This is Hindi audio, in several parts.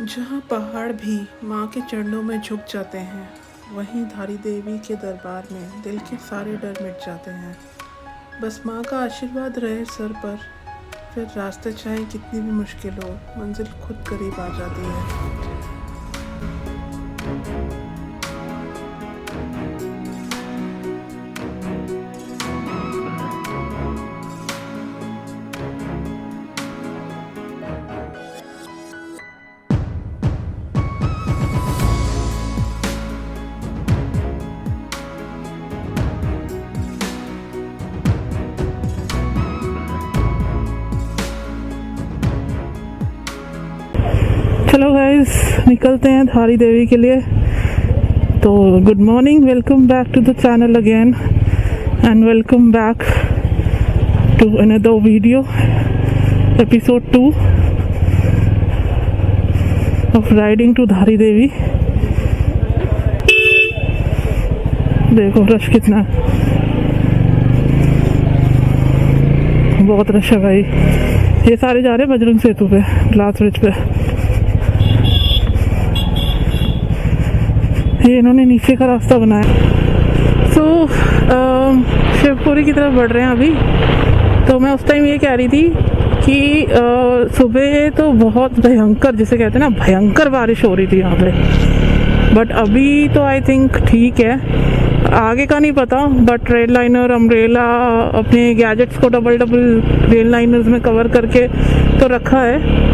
जहाँ पहाड़ भी माँ के चरणों में झुक जाते हैं, वहीं धारी देवी के दरबार में दिल के सारे डर मिट जाते हैं। बस माँ का आशीर्वाद रहे सर पर, फिर रास्ते चाहे कितनी भी मुश्किल हो, मंजिल खुद करीब आ जाती है। चलो गाइस, निकलते हैं धारी देवी के लिए। तो good morning, welcome back to the channel again and welcome back to another video, episode 2 of riding to Dhari Devi. देखो रश कितना है, बहुत रश है भाई। ये सारे जा रहे हैं बजरंग सेतु पे, ग्लास ब्रिज पे। ये इन्होंने नीचे का रास्ता बनाया। शिवपुरी की तरफ बढ़ रहे हैं अभी। तो मैं उस टाइम ये कह रही थी कि सुबह तो बहुत भयंकर, जिसे कहते हैं ना, भयंकर बारिश हो रही थी यहाँ पे। बट अभी तो आई थिंक ठीक है, आगे का नहीं पता। बट रेड लाइनर, अम्ब्रेला, अपने गैजेट्स को डबल रेल लाइनर्स में कवर करके तो रखा है।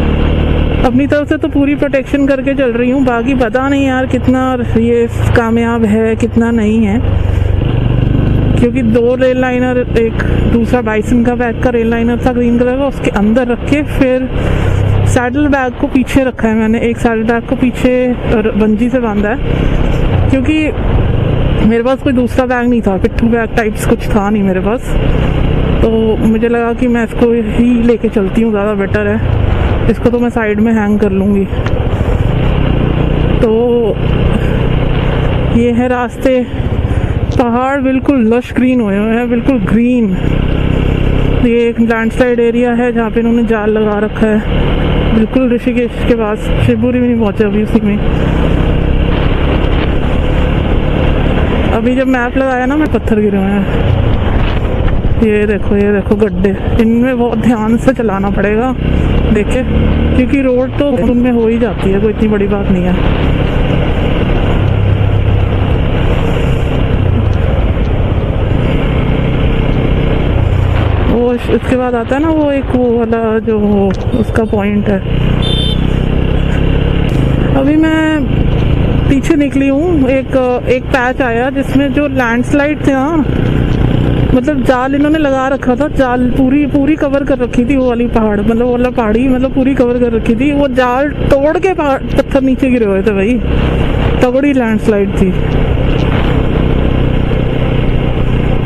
अपनी तरफ से तो पूरी प्रोटेक्शन करके चल रही हूँ। बाकी पता नहीं यार कितना ये कामयाब है, कितना नहीं है, क्योंकि 2 रेल लाइनर, एक दूसरा बाइसन का बैग का रेल लाइनर था ग्रीन कलर का, उसके अंदर रख के फिर सैडल बैग को पीछे रखा है मैंने। एक सैडल बैग को पीछे बंजी से बांधा है, क्योंकि मेरे पास कोई दूसरा बैग नहीं था, पिट्ठू बैग टाइप्स कुछ था नहीं मेरे पास। तो मुझे लगा कि मैं इसको ही लेके चलती हूँ, ज़्यादा बेटर है। इसको तो मैं साइड में हैंग कर लूँगी। तो ये है रास्ते, पहाड़ बिल्कुल लश ग्रीन हुए हुए हैं, बिल्कुल ग्रीन। ये एक लैंडस्लाइड एरिया है जहाँ पे इन्होंने जाल लगा रखा है, बिल्कुल ऋषिकेश के पास। शिवपुरी में नहीं पहुँचे अभी, उसी में। अभी जब मैप लगाया ना, मैं पत्थर गिरे हुए हैं। ये देखो गड्ढे, इनमें बहुत ध्यान से चलाना पड़ेगा, देखे, क्योंकि रोड तो उनमें हो ही जाती है, कोई इतनी बड़ी बात नहीं है। वो इसके बाद आता है ना वो एक वो वाला जो उसका पॉइंट है। अभी मैं पीछे निकली हूँ, एक पैच आया जिसमें जो लैंडस्लाइड थे ना, मतलब जाल इन्होंने लगा रखा था, जाल पूरी कवर कर रखी थी। वो वाली पहाड़, मतलब वो वाला पहाड़ी, मतलब पूरी कवर कर रखी थी। वो जाल तोड़ के पत्थर नीचे गिरे हुए थे भाई, तगड़ी लैंडस्लाइड थी।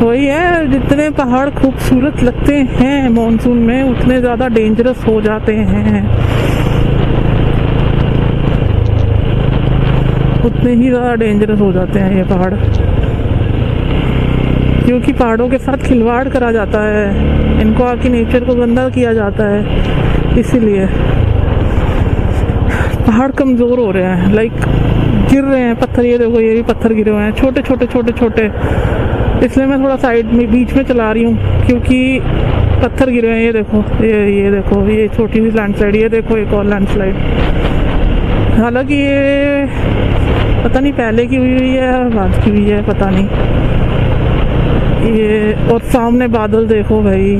वही है, जितने पहाड़ खूबसूरत लगते हैं मॉनसून में, उतने ज्यादा डेंजरस हो जाते हैं, उतने ही ज्यादा डेंजरस हो जाते हैं ये पहाड़, क्योंकि पहाड़ों के साथ खिलवाड़ करा जाता है, इनको आके नेचर को गंदा किया जाता है। इसीलिए पहाड़ कमज़ोर हो रहे हैं, लाइक गिर रहे हैं पत्थर। ये देखो, ये भी पत्थर गिरे हुए हैं, छोटे छोटे। इसलिए मैं थोड़ा साइड में, बीच में चला रही हूँ, क्योंकि पत्थर गिरे हुए हैं। ये देखो, ये देखो, ये छोटी सी लैंडस्लाइड। ये देखो एक और लैंडस्लाइड। हालांकि ये पता नहीं पहले की हुई है या बाद की हुई है, पता नहीं। ये और सामने बादल देखो भाई,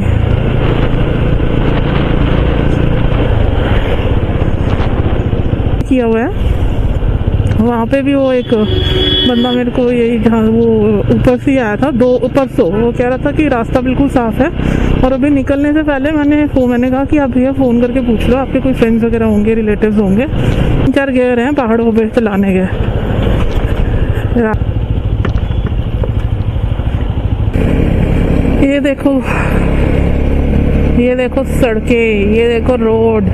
किया हुआ है। वहाँ पे भी वो एक बंदा मेरे को, यही जहाँ वो ऊपर से आया था, ऊपर से वो कह रहा था कि रास्ता बिल्कुल साफ है। और अभी निकलने से पहले मैंने कहा कि आप भैया फ़ोन करके पूछ लो, आपके कोई फ्रेंड्स वगैरह होंगे, रिलेटिव्स होंगे। 4 गए रहे हैं पहाड़ों पे चलाने के। ये देखो सड़कें, ये देखो रोड।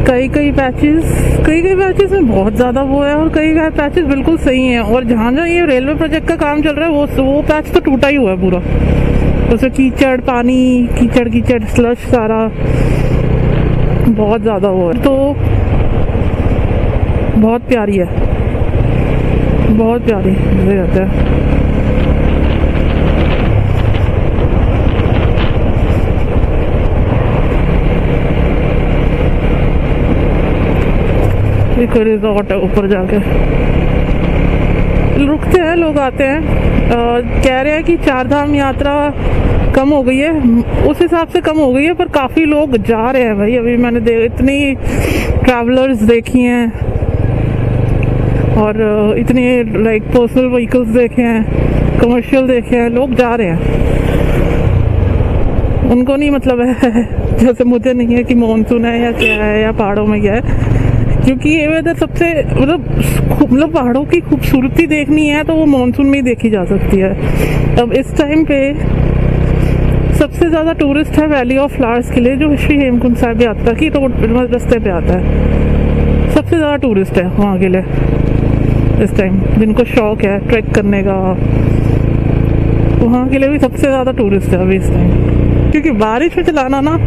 कई पैचेस में बहुत ज़्यादा वो है, और कई पैचेस बिल्कुल सही हैं। और जहाँ ये रेलवे प्रोजेक्ट का काम चल रहा है, वो पैच तो टूटा ही हुआ है पूरा। उसमें कीचड़, पानी, कीचड़ स्लश सारा बहुत ज़्यादा वो है, तो बहुत प्यारी है, बहुत प्यारी मुझे कहते हैं। एक रिजॉर्ट है ऊपर जाके, रुकते हैं लोग, आते हैं। कह रहे हैं कि चार धाम यात्रा कम हो गई है, उस हिसाब से कम हो गई है, पर काफ़ी लोग जा रहे हैं भाई। अभी मैंने इतनी ट्रैवलर्स देखी हैं और इतने लाइक पर्सनल व्हीकल्स देखे हैं, कमर्शियल देखे हैं, लोग जा रहे हैं। उनको नहीं मतलब है जैसे मुझे नहीं है कि मानसून है या क्या है या पहाड़ों में क्या है, क्योंकि ये वेदर सबसे मतलब पहाड़ों की खूबसूरती देखनी है तो वो मानसून में ही देखी जा सकती है। अब इस टाइम पे सबसे ज़्यादा टूरिस्ट है वैली ऑफ फ्लावर्स के लिए, जो श्री हेमकुंड साहिब यात्रा की रोड रास्ते पे आता है। सबसे ज़्यादा टूरिस्ट है वहाँ के लिए इस टाइम, जिनको शौक है ट्रैक करने का, वहाँ के लिए भी सबसे ज़्यादा टूरिस्ट है अभी इस टाइम, क्योंकि बारिश में चलाना ना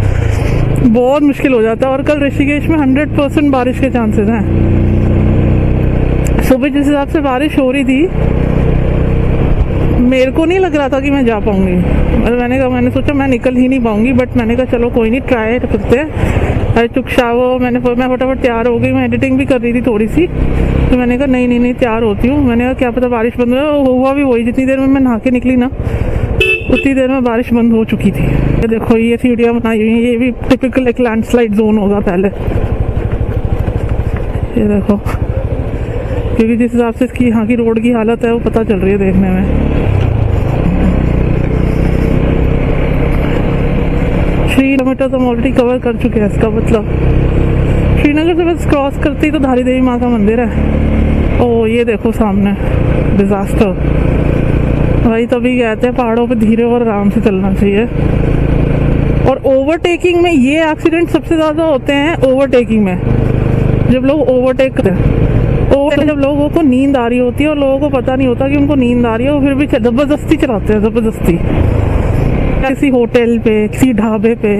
बहुत मुश्किल हो जाता है। और कल ऋषिकेश में 100% बारिश के चांसेस हैं। सुबह जिस हिसाब से बारिश हो रही थी, मेरे को नहीं लग रहा था कि मैं जा पाऊंगी। मैंने सोचा मैं निकल ही नहीं पाऊंगी, बट मैंने कहा चलो कोई नहीं, ट्राई करते हैं। चुपचाप मैं फटाफट तैयार हो गई। मैं एडिटिंग भी कर रही थी थोड़ी सी, तो मैंने कहा नहीं तैयार होती हूँ। मैंने कहा क्या पता बारिश बंद हो, हुआ भी वही, जितनी देर में मैं नहा के निकली ना उतनी देर में बारिश बंद हो चुकी थी। ये देखो ये सीढ़ियाँ बनाई हुई हैं, ये भी टिपिकल एक लैंडस्लाइड जोन होगा पहले। ये देखो, क्योंकि जिस हिसाब से इसकी यहाँ की रोड की हालत है वो पता चल रही है देखने में। 3 किलोमीटर तो हम ऑलरेडी कवर कर चुके हैं। इसका मतलब श्रीनगर से बस क्रॉस करते ही तो धारी देवी माँ का मंदिर है। ओ ये देखो सामने डिजास्टर भाई। तभी कहते हैं पहाड़ों पे धीरे और आराम से चलना चाहिए। और ओवरटेकिंग में ये एक्सीडेंट सबसे ज़्यादा होते हैं, ओवरटेकिंग में जब लोग ओवरटेक करते हैं, जब लोगों को नींद आ रही होती है और लोगों को पता नहीं होता कि उनको नींद आ रही है, और फिर भी ज़बरदस्ती चलाते हैं, ज़बरदस्ती। किसी होटल पे, किसी ढाबे पे,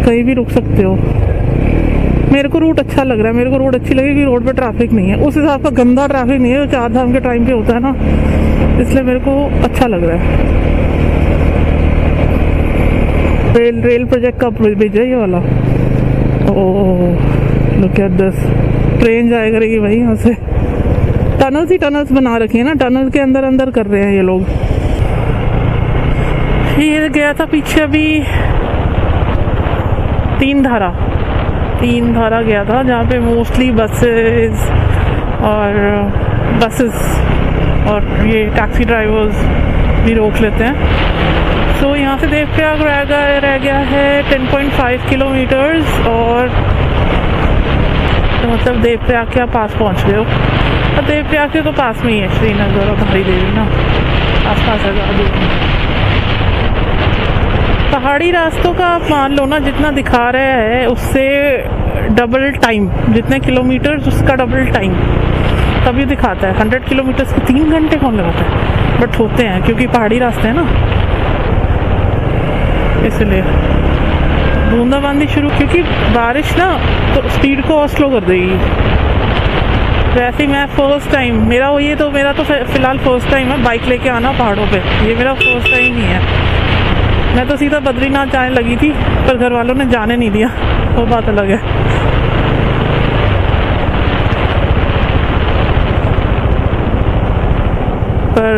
कहीं भी रुक सकते हो। मेरे को रूट अच्छा लग रहा है, मेरे को रोड अच्छी लगी कि रोड पे ट्रैफिक नहीं है, उस हिसाब का गंदा ट्रैफिक नहीं है जो चार धाम के टाइम पे होता है ना, इसलिए मेरे को अच्छा लग रहा है। रेल प्रोजेक्ट का ब्रिज है ये वाला। Oh look at this, train जाया करेगी भाई यहाँ से। टनल्स ही टनल्स बना रखी है ना, टनल के अंदर अंदर कर रहे हैं ये लोग। ये गया था पीछे अभी तीन धारा गया था, जहाँ पे मोस्टली बसेस और ये टैक्सी ड्राइवर्स भी रोक लेते हैं। सो यहाँ से देवप्रयाग रह गया है 10.5 किलोमीटर्स, और तो मतलब देवप्रयाग के आप पास पहुँच गए हो। और देवप्रयाग के तो पास में ही है श्रीनगर और धारी देवी ना, आस-पास है। पहाड़ी रास्तों का आप मान लो ना, जितना दिखा रहा है उससे डबल टाइम, जितने किलोमीटर्स उसका डबल टाइम तभी दिखाता है। 100 किलोमीटर्स को 3 घंटे कौन लगाता है, बट होते हैं क्योंकि पहाड़ी रास्ते हैं ना, इसलिए। बूंदाबांदी शुरू, क्योंकि बारिश ना तो स्पीड को और स्लो कर देगी। वैसे ही मैं फर्स्ट टाइम मेरा तो फिलहाल फर्स्ट टाइम है बाइक लेके आना पहाड़ों पे, ये मेरा फर्स्ट टाइम ही है। मैं तो सीधा बद्रीनाथ जाने लगी थी, पर घर वालों ने जाने नहीं दिया, वो बात अलग है। पर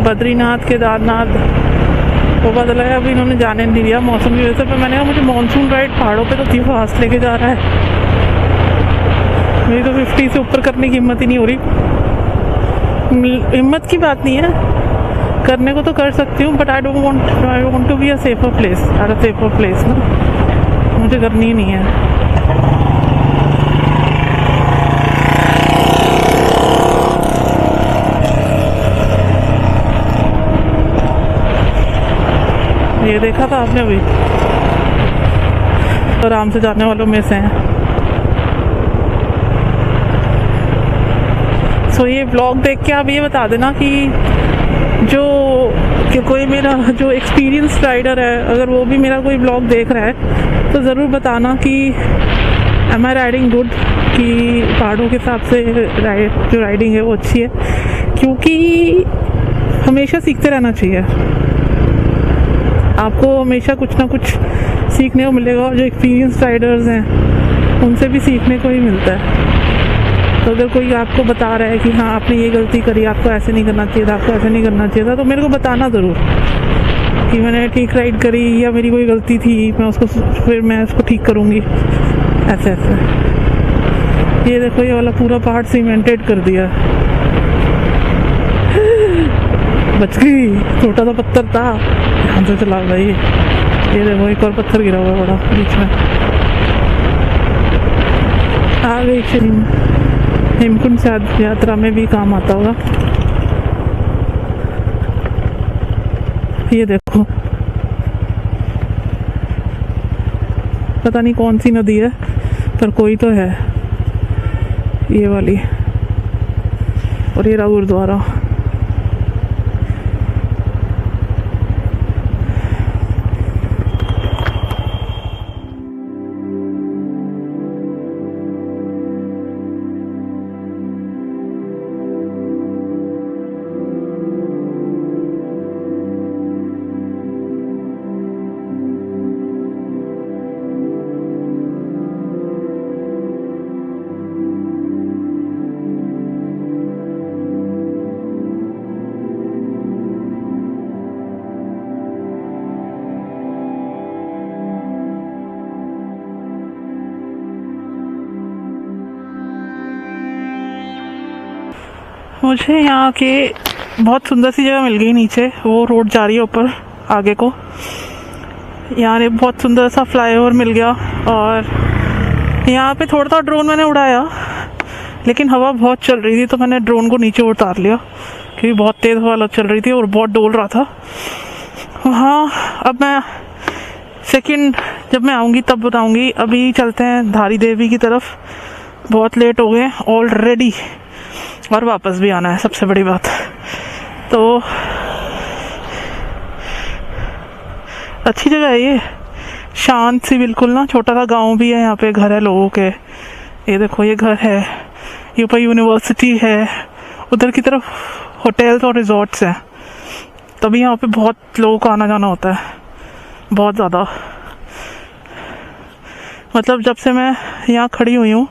बद्रीनाथ केदारनाथ वो बात अलग है, अभी इन्होंने जाने नहीं दिया मौसम की वजह से। पर मैंने कहा मुझे मानसून राइड पहाड़ों पे तो तीन फास्ट लेके जा रहा है, मेरी तो 50 से ऊपर करने की हिम्मत ही नहीं हो रही। हिम्मत की बात नहीं है, करने को तो कर सकती हूँ, but I want to be a safer place ना, मुझे करनी ही नहीं है। ये देखा था आपने अभी, तो आराम से जाने वालों में से हैं। सो ये ब्लॉग देख के आप ये बता देना कि कोई मेरा जो एक्सपीरियंस राइडर है, अगर वो भी मेरा कोई ब्लॉग देख रहा है तो ज़रूर बताना कि एम आई राइडिंग गुड, कि पहाड़ों के हिसाब से जो राइडिंग है वो अच्छी है, क्योंकि हमेशा सीखते रहना चाहिए। आपको हमेशा कुछ ना कुछ सीखने को मिलेगा, और जो एक्सपीरियंस राइडर्स हैं उनसे भी सीखने को ही मिलता है। तो अगर कोई आपको बता रहा है कि हाँ आपने ये गलती करी, आपको ऐसे नहीं करना चाहिए था, आपको ऐसे नहीं करना चाहिए था, तो मेरे को बताना ज़रूर कि मैंने ठीक राइड करी या मेरी कोई गलती थी, फिर मैं उसको ठीक करूँगी। ऐसे ऐसे ये देखो, ये वाला पूरा पहाड़ सीमेंटेड कर दिया। बच गई, छोटा सा पत्थर था, ध्यान से चला भाई। ये देखो एक और पत्थर गिरा हुआ है बड़ा बीच में। आ गई हेमकुंड यात्रा में भी काम आता होगा। ये देखो, पता नहीं कौन सी नदी है, पर कोई तो है ये वाली। और ये रहा गुरुद्वारा। मुझे यहाँ के बहुत सुंदर सी जगह मिल गई नीचे, वो रोड जा रही है ऊपर आगे को। यहाँ एक बहुत सुंदर सा फ्लाईओवर मिल गया, और यहाँ पे थोड़ा सा ड्रोन मैंने उड़ाया, लेकिन हवा बहुत चल रही थी तो मैंने ड्रोन को नीचे उतार लिया, क्योंकि बहुत तेज़ हवा चल रही थी और बहुत डोल रहा था। हाँ, अब मैं जब मैं आऊँगी तब बताऊँगी। अभी चलते हैं धारी देवी की तरफ, बहुत लेट हो गए ऑलरेडी, और वापस भी आना है सबसे बड़ी बात। तो अच्छी जगह है ये, शांत सी बिल्कुल ना, छोटा सा गांव भी है, यहाँ पे घर है लोगों के। ये देखो ये घर है, ये ऊपर यूनिवर्सिटी है, उधर की तरफ होटल्स और रिजॉर्ट्स हैं। तभी यहाँ पे बहुत लोगों का आना जाना होता है, बहुत ज़्यादा। मतलब जब से मैं यहाँ खड़ी हुई हूँ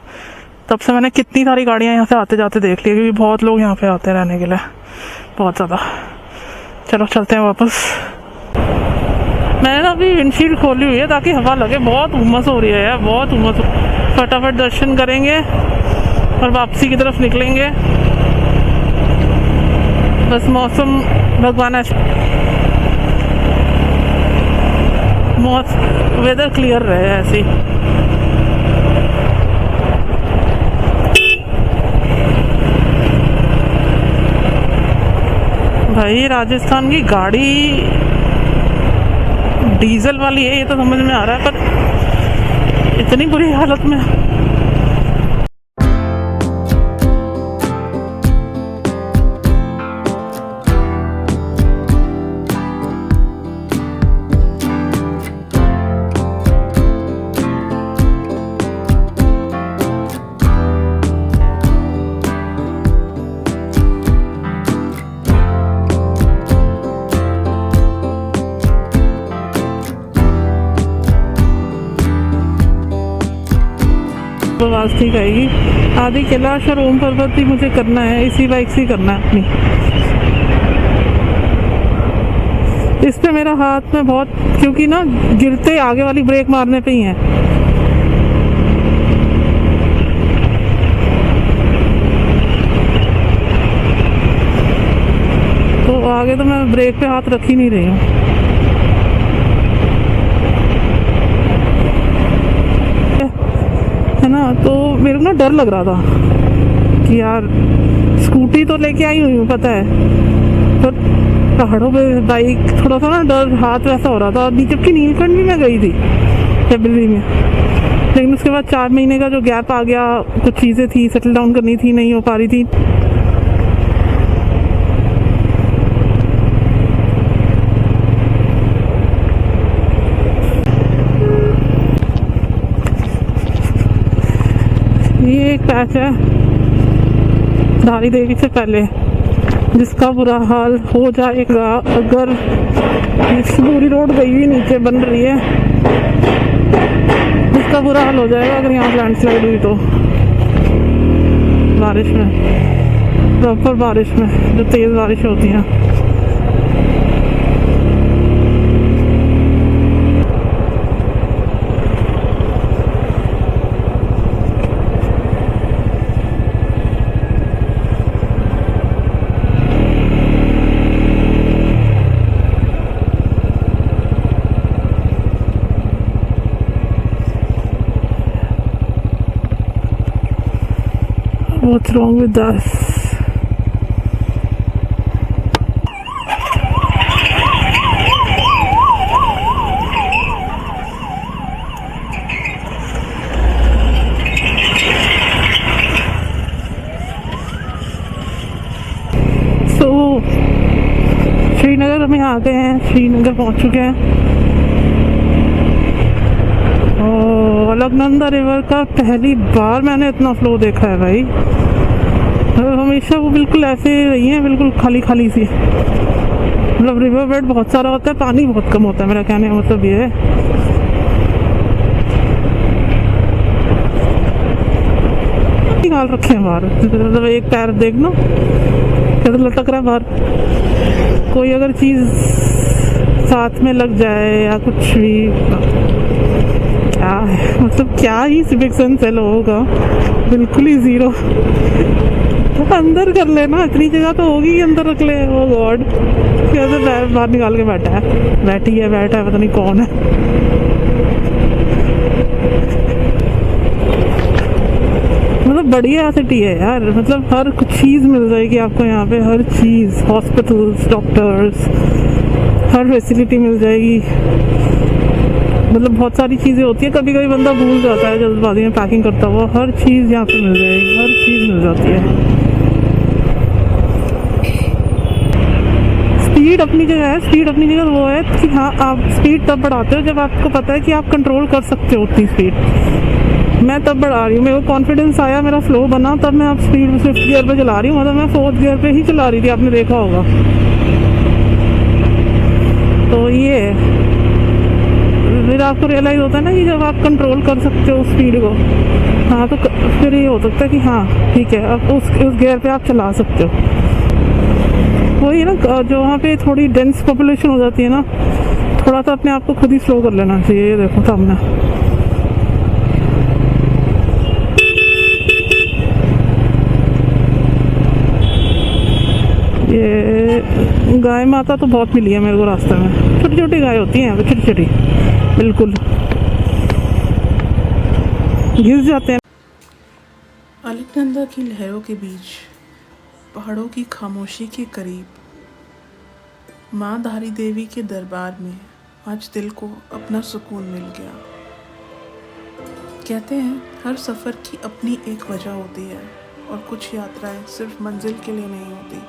तब से मैंने कितनी सारी गाड़ियाँ यहाँ से आते जाते देख ली, क्योंकि बहुत लोग यहाँ पे आते हैं रहने के लिए, बहुत ज़्यादा। चलो चलते हैं वापस। मैंने ना अभी विंडशील्ड खोली हुई है ताकि हवा लगे, बहुत उमस हो रही है यार, बहुत उमस। फटाफट दर्शन करेंगे और वापसी की तरफ निकलेंगे। बस मौसम भगवान वेदर क्लियर रहे ऐसी। भाई राजस्थान की गाड़ी डीजल वाली है, ये तो समझ में आ रहा है, पर इतनी बुरी हालत में। आवाज़ ठीक आएगी। आदि कैलाश और ओम पर्वत भी मुझे करना है, इसी बाइक से करना है अपनी। इस पे मेरा हाथ में बहुत, क्योंकि ना गिरते आगे वाली ब्रेक मारने पे ही है। तो आगे तो मैं ब्रेक पे हाथ रख ही नहीं रही हूँ। है ना, तो मेरे को ना डर लग रहा था कि यार स्कूटी तो लेके आई हुई हूँ पता है, तो पहाड़ों पे बाइक थोड़ा सा ना डर, हाथ वैसा हो रहा था। जबकि नीलकंठ भी मैं गई थी फरवरी में, लेकिन उसके बाद 4 महीने का जो गैप आ गया, कुछ चीज़ें थी सेटल डाउन करनी थी, नहीं हो पा रही थी। ये एक पैच है धारी देवी से पहले, जिसका बुरा हाल हो जाएगा अगर इस पूरी रोड गई हुई नीचे बन रही है, जिसका बुरा हाल हो जाएगा अगर यहाँ लैंडस्लाइड हुई तो। बारिश में, प्रॉपर बारिश में, जो तेज़ बारिश होती है। What's wrong with us? So, Srinagar हम यहाँ आ गए हैं, श्रीनगर पहुँच चुके हैं। अलकनंदा रिवर का पहली बार मैंने इतना फ्लो देखा है भाई। हमेशा वो बिल्कुल ऐसे रही है, बिल्कुल खाली खाली सी, मतलब रिवर बेड बहुत सारा होता है, पानी बहुत कम होता है। मेरा कहने का मतलब ये है। निकाल रखे हैं बाहर, मतलब एक पैर देख लो कैसे लटक रहा है बाहर। कोई अगर चीज साथ में लग जाए या कुछ भी, क्या है मतलब, क्या ही सिविक सेंस है लोगों का, बिल्कुल ही जीरो। अंदर कर लेना, इतनी जगह तो होगी, अंदर रख ले। ओ गॉड, कैसे बाहर निकाल के बैठा है, बैठा है, पता नहीं कौन है। मतलब बढ़िया सिटी है यार, मतलब हर कुछ चीज़ मिल जाएगी आपको यहाँ पे, हर चीज़, हॉस्पिटल्स, डॉक्टर्स, हर फैसिलिटी मिल जाएगी। मतलब बहुत सारी चीज़ें होती है, कभी कभी बंदा भूल जाता है जल्दबाजी में पैकिंग करता हुआ। हर चीज़ यहाँ पे मिल जाएगी, हर चीज़ मिल जाती है। स्पीड अपनी जगह है, स्पीड अपनी जगह वो है कि हाँ, आप स्पीड तब बढ़ाते हो जब आपको पता है कि आप कंट्रोल कर सकते हो उतनी स्पीड। मैं तब बढ़ा रही हूँ, मेरे को कॉन्फिडेंस आया, मेरा फ्लो बना, तब मैं अब स्पीड 5th गियर पे चला रही हूँ। मतलब मैं 4th गियर पे ही चला रही थी, आपने देखा होगा। तो ये फिर आपको रियलाइज़ होता है ना कि जब आप कंट्रोल कर सकते हो स्पीड को, हाँ, तो फिर ये हो सकता है कि हाँ ठीक है, अब उस गियर पे आप चला सकते हो। वही ना, जो वहाँ पे थोड़ी डेंस पॉपुलेशन हो जाती है ना, थोड़ा सा अपने आप को खुद ही स्लो कर लेना चाहिए। ये देखो सामने, ये गाय माता तो बहुत मिली है मेरे को रास्ते में। छोटी छोटी गाय होती हैं, छोटी छोटी, बिल्कुल घिस जाते हैं। अलकनंदा की लहरों के बीच, पहाड़ों की खामोशी के करीब, माँ धारी देवी के दरबार में आज दिल को अपना सुकून मिल गया। कहते हैं हर सफ़र की अपनी एक वजह होती है, और कुछ यात्राएं सिर्फ मंजिल के लिए नहीं होती,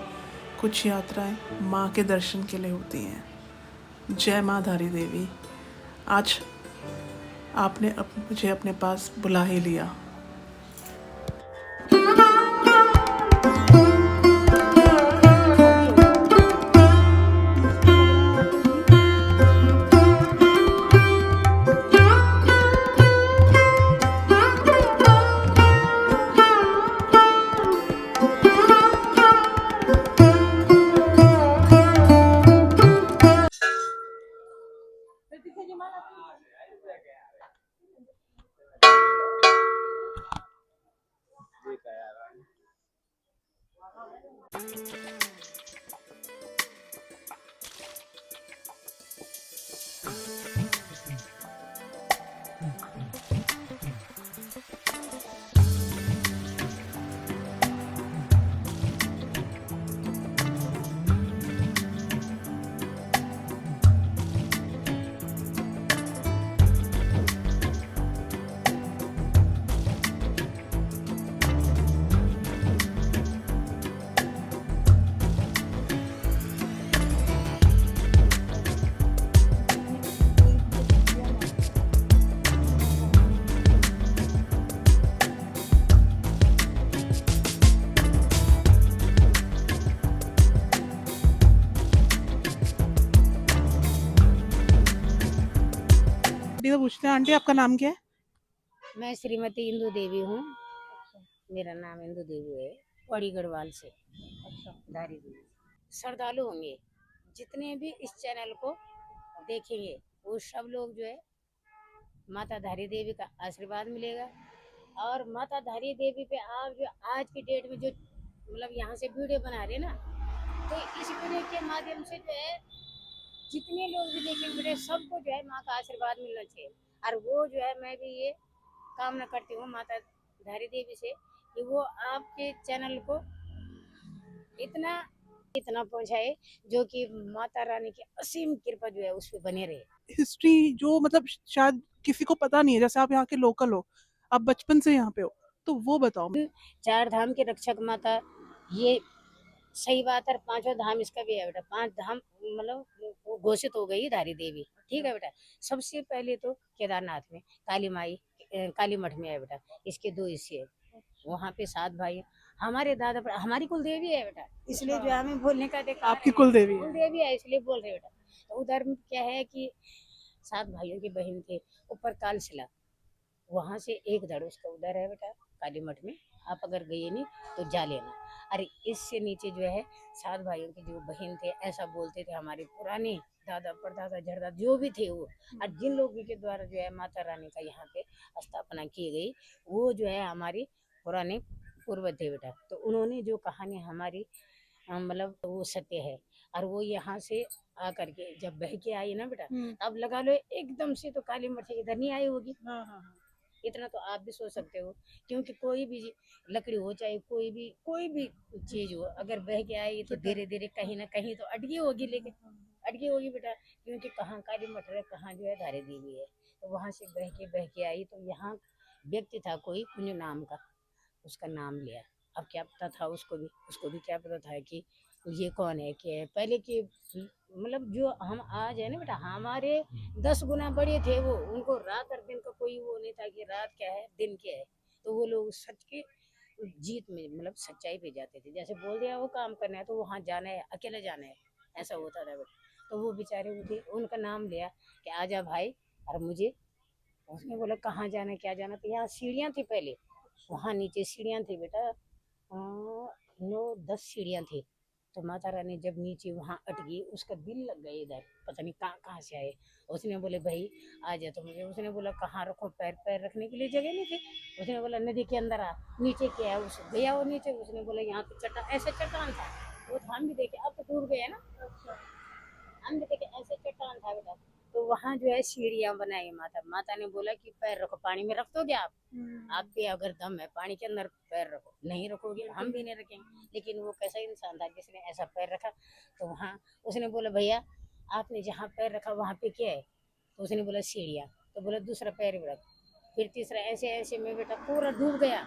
कुछ यात्राएं माँ के दर्शन के लिए होती हैं। जय माँ धारी देवी, आज आपने मुझे अपने पास बुला ही लिया। पूछते हैं। आंटी आपका नाम क्या है? मैं श्रीमती इंदू देवी हूँ। मेरा नाम इंदू देवी है, पौड़ी गढ़वाल से। धारी देवी। श्रद्धालु होंगे जितने भी इस चैनल को देखेंगे, वो सब लोग जो है माता धारी देवी का आशीर्वाद मिलेगा। और माता धारी देवी पे आप जो आज की डेट में जो मतलब यहाँ से वीडियो बना रहे हैं ना, तो इस वीडियो के माध्यम से जो है जितने लोग भी देखेंगे वीडियो, सबको जो है माँ का आशीर्वाद मिलना चाहिए। और वो जो है मैं भी ये कामना करती हूँ माता धारी देवी से कि वो आपके चैनल को इतना पहुंचाए, जो कि माता रानी की असीम कृपा जो है उस पर बने रहे। हिस्ट्री जो मतलब शायद किसी को पता नहीं है, जैसे आप यहाँ के लोकल हो, आप बचपन से यहाँ पे हो, तो वो बताओ। 4 धाम की रक्षक माता, ये सही बात है। 5वां धाम इसका भी है बेटा। 5 धाम मतलब घोषित हो गई धारी देवी, ठीक है बेटा। सबसे पहले तो केदारनाथ में काली माई, काली मठ में है बेटा। इसके 2 हिस्से है, वहाँ पे 7 भाई। हमारे दादा पर हमारी कुल देवी है बेटा, इसलिए जो हमें बोलने का अधिकार आपकी कुल देवी है? कुल देवी है, इसलिए बोल रहे बेटा। तो उधर में क्या है कि 7 भाइयों की बहन थे, ऊपर कालशिला, वहाँ से एक धड़ उसका उधर है बेटा काली मठ में। आप अगर गए नहीं तो जा लेना। अरे इससे नीचे जो है 7 भाइयों की जो बहन थे, ऐसा बोलते थे हमारे पुराने दादा परदादा जड़दा जो भी थे वो। और जिन लोगों के द्वारा जो है माता रानी का यहाँ पे स्थापना की गई, वो जो है हमारी पुराने पूर्वज थे बेटा। तो उन्होंने जो कहानी हमारी मतलब वो सत्य है। और वो यहाँ से आकर के जब बह के आई ना बेटा, अब लगा लो एकदम से तो काली मठ से इधर नहीं आई होगी। इतना तो आप भी सोच सकते हो, क्योंकि कोई भी लकड़ी हो, चाहे कोई भी चीज हो, अगर बह के आई तो धीरे धीरे कहीं ना कहीं तो अटकी होगी, लेकिन अटकी होगी बेटा। क्योंकि कहाँ काली मठ है, कहाँ जो है धारी देवी है। तो वहां से बह के आई। तो यहाँ व्यक्ति था कोई कुंज नाम का, उसका नाम लिया। अब क्या पता था उसको भी क्या पता था कि ये कौन है, क्या है। पहले के मतलब जो हम आज है ना बेटा, हमारे 10 गुना बड़े थे वो। उनको रात और दिन का कोई वो नहीं था कि रात क्या है दिन क्या है। तो वो लोग सच के जीत में मतलब सच्चाई पे जाते थे। जैसे बोल दिया वो काम करना है तो वहाँ जाना है, अकेले जाना है, ऐसा होता था बेटा। तो वो बेचारे उठे, उनका नाम लिया कि आजा भाई। और मुझे उसने बोला कहाँ जाना क्या जाना। तो यहाँ सीढ़ियाँ थी पहले, वहाँ नीचे सीढ़ियाँ थी बेटा, 9-10 सीढ़ियाँ थी। तो माता रानी जब नीचे वहाँ अटकी, उसका दिल लग गया इधर, पता नहीं कहाँ से आए। उसने बोले भाई आ जा। तो मुझे उसने बोला कहाँ रखो, पैर रखने के लिए जगह नहीं थी। उसने बोला नदी के अंदर आ। नीचे क्या है, उस गया वो नीचे। उसने बोला यहाँ तो चट्टान, ऐसा चट्टान था वो। तो हम भी देखे, अब तो डूब गए ना, हम भी देखे ऐसे चट्टान था बेटा। तो वहाँ जो है सीढ़ियाँ बनाई माता ने बोला कि पैर रखो, पानी में रख दोगे आप पे अगर दम है पानी के अंदर पैर रखो। नहीं रखोगे हम भी नहीं रखेंगे। लेकिन वो कैसा इंसान था जिसने ऐसा पैर रखा। तो वहाँ उसने बोला भैया आपने जहाँ पैर रखा वहाँ पे क्या है। तो उसने बोला सीढ़ियाँ। तो बोला दूसरा पैर भी रख, फिर तीसरा। ऐसे में बेटा पूरा डूब गया।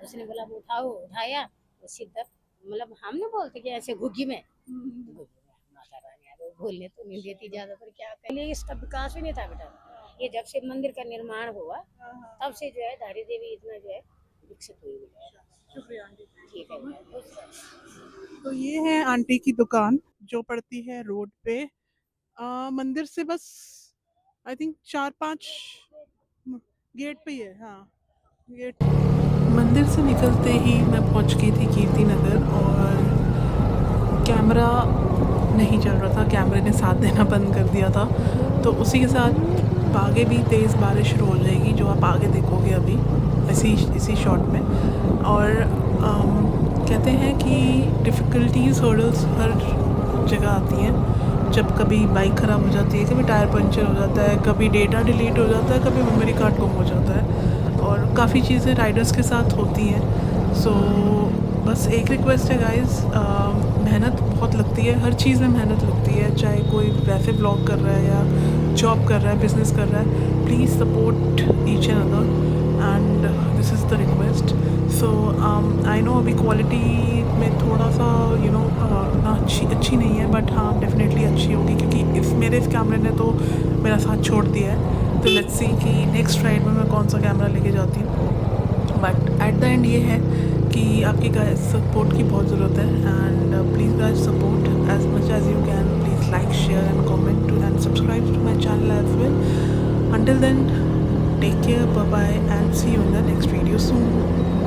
उसने बोला उठाया तो सीधा, मतलब हम नहीं बोलते कि ऐसे घुग्गी में माता रानी बोलने तो नहीं देती ज्यादा, पर क्या पहले इसका विकास भी नहीं था बेटा। ये जब से मंदिर का निर्माण हुआ तब से जो है धारी देवी इतना जो है विकसित हुई है। शुक्रिया आंटी। ठीक है। तो ये है आंटी की दुकान जो पड़ती है रोड पे, मंदिर से बस आई थिंक 4-5 गेट पे ही है। हाँ, गेट। मंदिर से निकलते ही मैं पहुंच गई थी कीर्ति नगर, और कैमरा नहीं चल रहा था, कैमरे ने साथ देना बंद कर दिया था। तो उसी के साथ आगे भी तेज़ बारिश शुरू हो जाएगी, जो आप आगे देखोगे अभी इसी शॉट में। और कहते हैं कि डिफ़िकल्टीज़, हर्डल्स हर जगह आती हैं। जब कभी बाइक ख़राब हो जाती है, कभी टायर पंचर हो जाता है, कभी डेटा डिलीट हो जाता है, कभी मेमोरी कार्ड गुम हो जाता है, और काफ़ी चीज़ें राइडर्स के साथ होती हैं। सो बस एक रिक्वेस्ट है गाइस, मेहनत बहुत लगती है, हर चीज़ में मेहनत लगती है। चाहे कोई वैसे व्लॉग कर रहा है या जॉब कर रहा है, बिज़नेस कर रहा है, please support each and other, and this is the request. So I know अभी क्वालिटी में थोड़ा सा ना अच्छी नहीं है, बट हाँ डेफिनेटली अच्छी होगी, क्योंकि मेरे इस कैमरे ने तो मेरा साथ छोड़ दिया है। तो लेट्स सी कि नेक्स्ट राइड में मैं कौन सा कैमरा लेके जाती हूँ। बट एट द एंड ये है कि आपकी गाइस सपोर्ट की बहुत ज़रूरत है, and please guys support as much as you can. Please like, share and comment and subscribe to my channel as well. Until then, take care, bye bye, and see you in the next video soon.